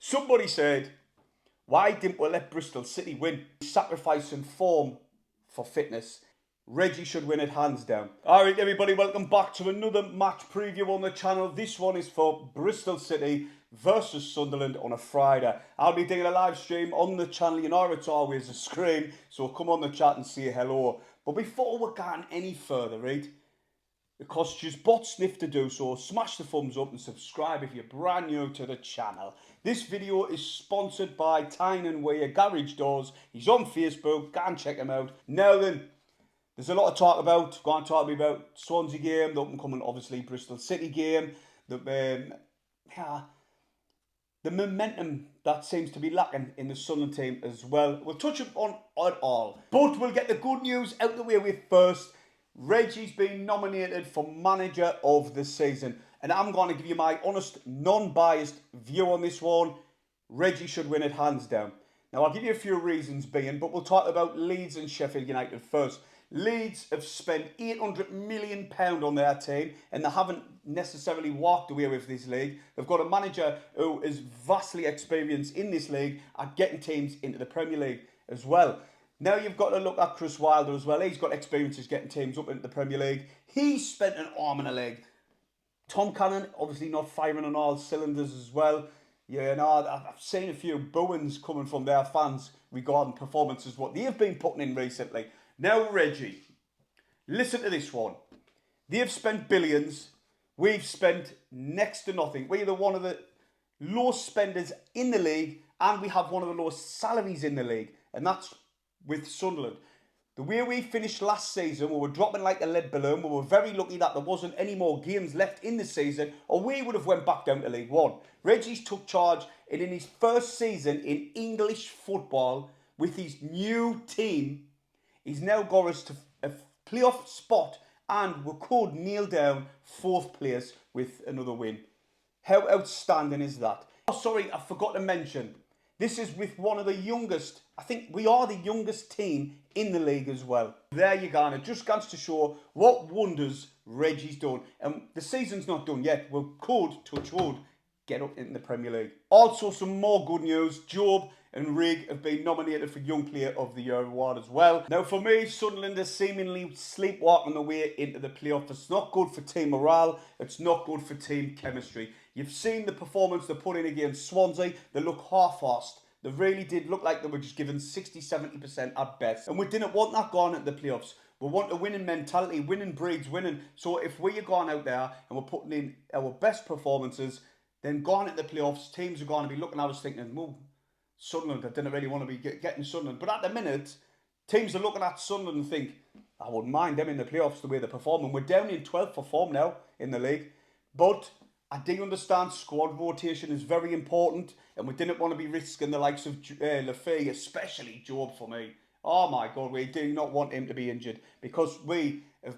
Somebody said, why didn't we let Bristol City win? Sacrificing form for fitness. Reggie should win it hands down. Alright everybody, welcome back to another match preview on the channel. This one is for Bristol City versus Sunderland on a Friday. I'll be doing a live stream on the channel. You know it's always a screen, so come on the chat and say hello. But before we're going any further, right, it costs you but sniff to do so. Smash the thumbs up and subscribe if you're brand new to the channel. This video is sponsored by Tyne & Weir Garage Doors. He's on Facebook, go and check him out. Now then, there's a lot to talk about. Go and talk to me about Swansea game, the up and coming obviously Bristol City game, the momentum that seems to be lacking in the Sunderland team as well. We'll touch on it all, but we'll get the good news out the way with first. Reggie's been nominated for Manager of the Season, and I'm going to give you my honest, non-biased view on this one. Reggie should win it hands down. Now, I'll give you a few reasons being, but we'll talk about Leeds and Sheffield United first. Leeds have spent £800 million on their team, and they haven't necessarily walked away with this league. They've got a manager who is vastly experienced in this league at getting teams into the Premier League as well. Now you've got to look at Chris Wilder as well. He's got experiences getting teams up into the Premier League. He's spent an arm and a leg. Tom Cannon, obviously not firing on all cylinders as well. Yeah, no, I've seen a few booings coming from their fans regarding performances, what they've been putting in recently. Now Reggie, listen to this one. They've spent billions. We've spent next to nothing. We're one of the lowest spenders in the league, and we have one of the lowest salaries in the league. And that's with Sunderland. The way we finished last season, we were dropping like a lead balloon. We were very lucky that there wasn't any more games left in the season, or we would have went back down to League One. Reggie's took charge, and in his first season in English football with his new team, he's now got us to a playoff spot, and we could nail down fourth place with another win. How outstanding is that? Oh, sorry, I forgot to mention, this is with one of the youngest, I think we are the youngest team in the league as well. There you go, and it just goes to show what wonders Reggie's done. And the season's not done yet. We could, touch wood, get up in the Premier League. Also, some more good news. Job and Rig have been nominated for Young Player of the Year award as well. Now for me, Sunderland is seemingly sleepwalking their way into the playoff. It's not good for team morale. It's not good for team chemistry. You've seen the performance they put in against Swansea. They look half-assed. They really did look like they were just given 60-70% at best. And we didn't want that going into the playoffs. We want a winning mentality. Winning breeds winning. So if we are going out there and we're putting in our best performances, then going into the playoffs, teams are going to be looking at us thinking, well, Sunderland, I didn't really want to be getting Sunderland. But at the minute, teams are looking at Sunderland and think, I wouldn't mind them in the playoffs the way they're performing. We're down in 12th for form now in the league. But I do understand squad rotation is very important, and we didn't want to be risking the likes of Lafay, especially Job for me. Oh my God, we do not want him to be injured, because we have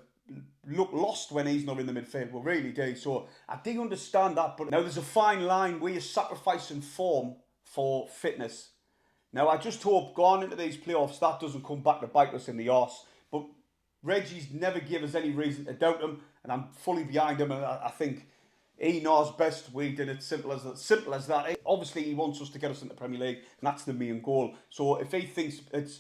looked lost when he's not in the midfield. We really do. So I do understand that, but now there's a fine line where you're sacrificing form for fitness. Now I just hope going into these playoffs that doesn't come back to bite us in the arse. But Reggie's never give us any reason to doubt him, and I'm fully behind him, and I think he knows best. We did it simple as that. Obviously, he wants us to get us into the Premier League, and that's the main goal. So if he thinks it's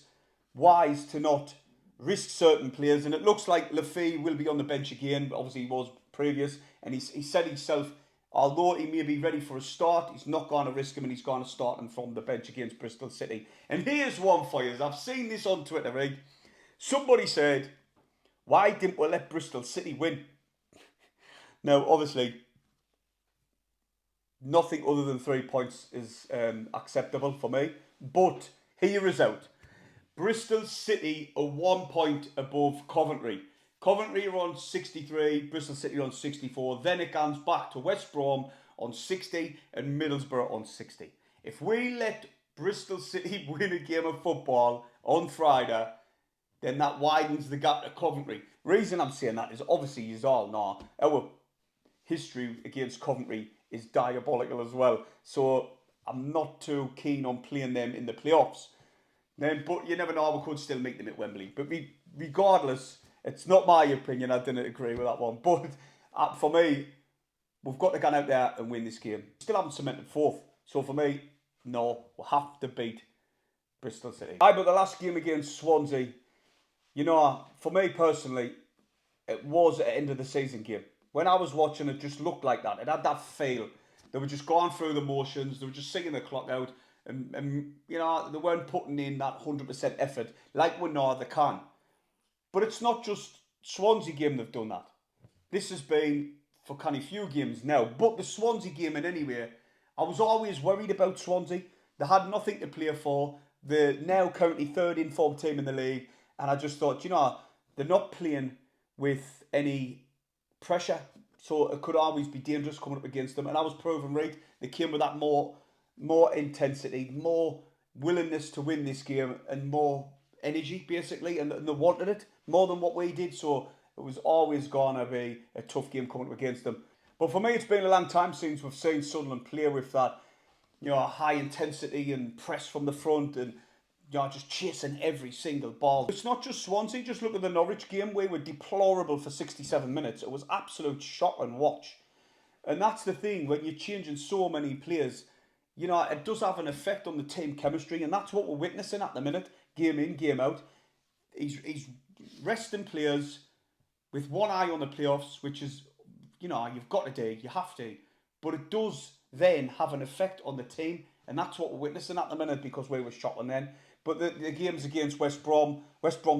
wise to not risk certain players, and it looks like Lafay will be on the bench again, but obviously he was previous, and he said himself, although he may be ready for a start, he's not going to risk him, and he's going to start him from the bench against Bristol City. And here's one for you. I've seen this on Twitter, right? Somebody said, why didn't we let Bristol City win? Now, obviously, nothing other than 3 points is acceptable for me. But here is out. Bristol City are 1 point above Coventry. Coventry are on 63, Bristol City are on 64. Then it comes back to West Brom on 60 and Middlesbrough on 60. If we let Bristol City win a game of football on Friday, then that widens the gap to Coventry. Reason I'm saying that is obviously you all know our history against Coventry is diabolical as well. So I'm not too keen on playing them in the playoffs. But you never know, we could still make them at Wembley. But regardless, it's not my opinion. I didn't agree with that one. But for me, we've got to go out there and win this game. Still haven't cemented fourth. So for me, no, we have to beat Bristol City. Aye, but the last game against Swansea, you know, for me personally, it was an end of the season game. When I was watching, it just looked like that. It had that feel. They were just going through the motions. They were just singing the clock out. And you know, they weren't putting in that 100% effort like we know they can. But it's not just Swansea game they've done that. This has been for kind of few games now. But the Swansea game in any way, I was always worried about Swansea. They had nothing to play for. They're now currently third informed team in the league. And I just thought, you know, they're not playing with any pressure. So it could always be dangerous coming up against them. And I was proven right. They came with that more intensity, more willingness to win this game, and more energy, basically. And they wanted it more than what we did. So it was always going to be a tough game coming up against them. But for me, it's been a long time since we've seen Sunderland play with that, you know, high intensity and press from the front and, you know, just chasing every single ball. It's not just Swansea. Just look at the Norwich game. We were deplorable for 67 minutes. It was absolute shock and watch. And that's the thing, when you're changing so many players, you know, it does have an effect on the team chemistry, and that's what we're witnessing at the minute, game in, game out. He's resting players with one eye on the playoffs, which is, you know, you've got to do, you have to. But it does then have an effect on the team, and that's what we're witnessing at the minute because we were shocking then. But the games against West Brom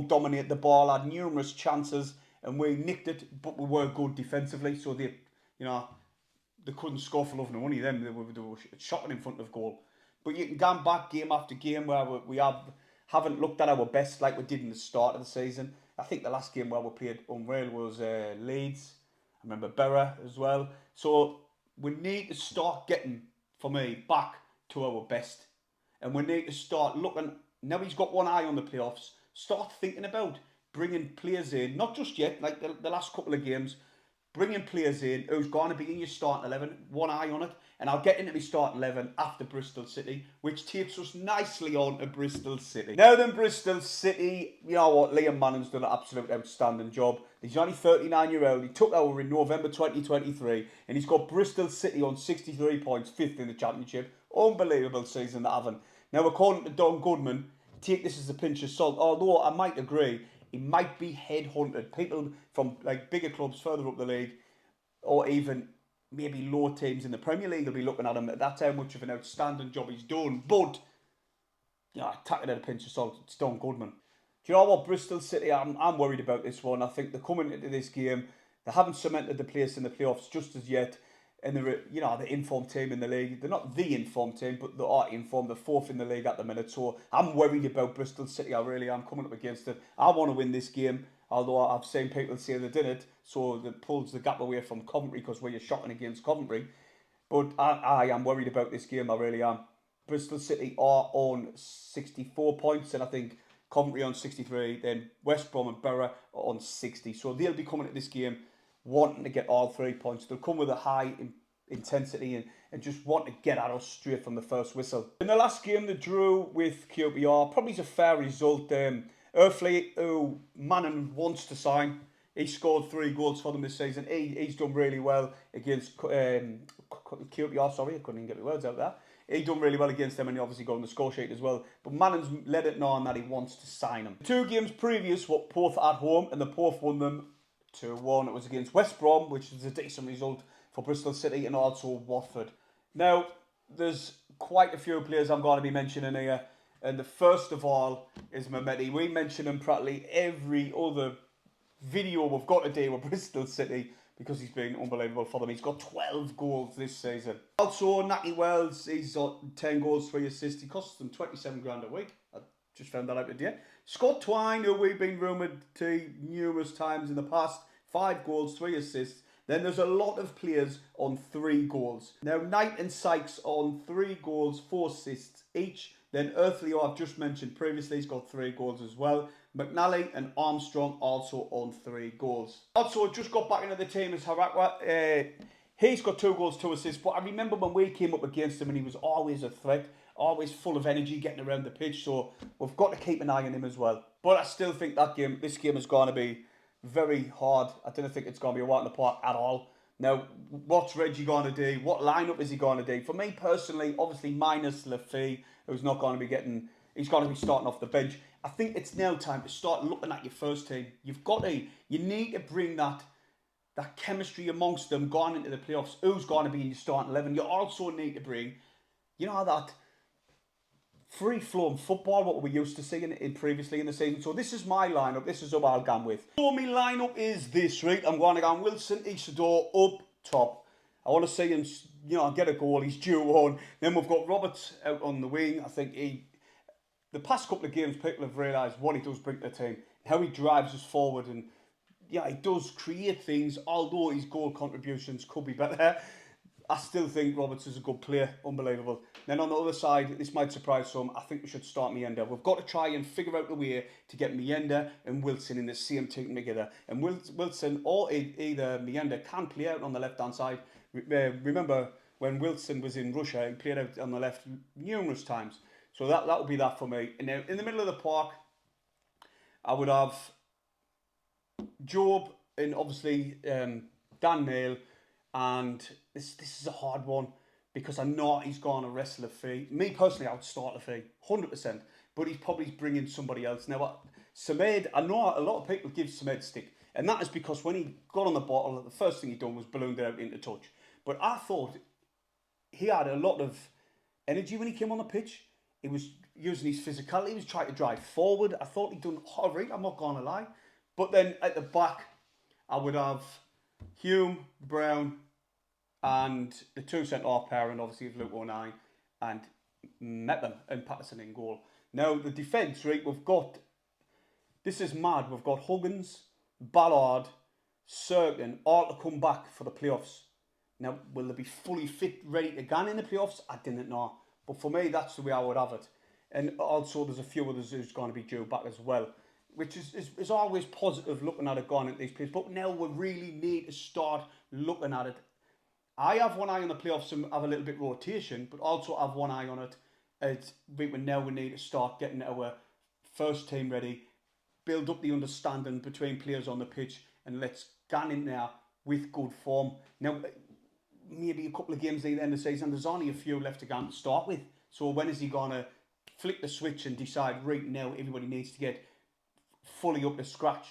dominated the ball, had numerous chances, and we nicked it, but we were good defensively, so they, you know, they couldn't score for love nor money. Them they were shocking in front of goal. But you can go back game after game where we haven't looked at our best like we did in the start of the season. I think the last game where we played unreal was Leeds. I remember Berra as well. So we need to start getting, for me, back to our best. And we need to start looking. Now he's got one eye on the playoffs. Start thinking about bringing players in, not just yet, like the last couple of games, bringing players in who's going to be in your starting 11, one eye on it. And I'll get into my starting 11 after Bristol City, which takes us nicely on to Bristol City. Now then, Bristol City, you know what, Liam Manning's done an absolute outstanding job. He's only 39-year-old. He took over in November 2023, and he's got Bristol City on 63 points, 5th in the Championship. Unbelievable season they're having. Now, according to Don Goodman, take this as a pinch of salt, although I might agree, he might be headhunted. People from like bigger clubs further up the league, or even maybe low teams in the Premier League will be looking at him. That's how much of an outstanding job he's done. But, you know, take it at a pinch of salt. It's Don Goodman. Do you know what, Bristol City, I'm worried about this one. I think they're coming into this game. They haven't cemented the place in the playoffs just as yet. And they're, you know, the informed team in the league. They're not the informed team, but they are informed. They're 4th in the league at the minute. So I'm worried about Bristol City. I really am, coming up against it. I want to win this game. Although I've seen people say they did it, so that pulls the gap away from Coventry because we're shocking against Coventry. But I am worried about this game, I really am. Bristol City are on 64 points, and I think Coventry on 63, then West Brom and Berra are on 60. So they'll be coming at this game wanting to get all 3 points. They'll come with a high intensity and just want to get at us straight from the first whistle. In the last game, they drew with QPR. Probably is a fair result. Earthly, who Manning wants to sign, he scored 3 goals for them this season. He's done really well against QPR. Sorry, I couldn't even get my words out there. He done really well against them, and he obviously got on the score sheet as well. But Manning's let it known that he wants to sign him. 2 games previous were both at home, and they both won them 2-1. It was against West Brom, which is a decent result for Bristol City, and also Watford. Now, there's quite a few players I'm going to be mentioning here. And the first of all is Mehmeti. We mention him practically every other video we've got today with Bristol City because he's been unbelievable for them. He's got 12 goals this season. Also, Natty Wells, he's got 10 goals, 3 assists. He costs them 27 grand a week. I just found that out today. Scott Twine, who we've been rumoured to numerous times in the past, 5 goals, 3 assists. Then there's a lot of players on 3 goals. Now, Knight and Sykes on 3 goals, 4 assists each. Then Earthly, who I've just mentioned previously, he's got 3 goals as well. McNally and Armstrong also on 3 goals. Also, just got back into the team as Harakwa. He's got 2 goals, 2 assists. But I remember when we came up against him and he was always a threat, always full of energy, getting around the pitch. So we've got to keep an eye on him as well. But I still think this game is going to be very hard. I don't think it's going to be a walk in the park at all. Now, what's Reggie going to do? What lineup is he going to do? For me personally, obviously minus Lafay, who's not going to be getting, he's going to be starting off the bench. I think it's now time to start looking at your first team. You need to bring that chemistry amongst them going into the playoffs. Who's going to be in your starting 11? You also need to bring, that free-flowing football, what we used to see in previously in the season. So this is my lineup. This is who I'll go with. So my lineup is this, right? I'm going to go Wilson, Isidore up top. I want to see him, get a goal. He's due on. Then we've got Roberts out on the wing. I think the past couple of games, people have realised what he does bring to the team, how he drives us forward, and he does create things. Although his goal contributions could be better, I still think Roberts is a good player, unbelievable. Then on the other side, this might surprise some, I think we should start Mienda. We've got to try and figure out the way to get Mienda and Wilson in the same team together. And Wilson or either Mienda can play out on the left-hand side. Remember, when Wilson was in Russia, he played out on the left numerous times. So that would be that for me. And now, in the middle of the park, I would have Job and obviously Dan Neil. And this is a hard one because I know he's going to wrestle a fee. Me personally, I would start a fee, 100%. But he's probably bringing somebody else. Now, Samed, I know a lot of people give Samed stick. And that is because when he got on the bottle, the first thing he done was ballooned it out into touch. But I thought he had a lot of energy when he came on the pitch. He was using his physicality. He was trying to drive forward. I thought he'd done all right, I'm not going to lie. But then at the back, I would have Hume, Brown, and the two centre-half pair, and obviously Luke O'Nien and Mepham and Patterson in goal. Now, the defence, right, this is mad, we've got Huggins, Ballard, Serkin, all to come back for the playoffs. Now, will they be fully fit, ready to go in the playoffs? I didn't know. But for me, that's the way I would have it. And also, there's a few others who's going to be due back as well, which is always positive looking at it going into these plays. But now we really need to start looking at it. I have one eye on the playoffs and have a little bit rotation, but also have one eye on it. Now we need to start getting our first team ready, build up the understanding between players on the pitch, and let's get in there with good form. Now, maybe a couple of games at the end of the season, there's only a few left to go to start with. So when is he going to flick the switch and decide, right now, everybody needs to get fully up to scratch?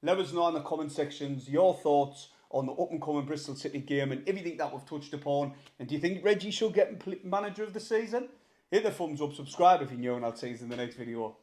Let us know in the comment sections your thoughts on the up-and-coming Bristol City game and everything that we've touched upon. And do you think Reggie should get manager of the season? Hit the thumbs up, subscribe if you're new, and I'll see you in the next video.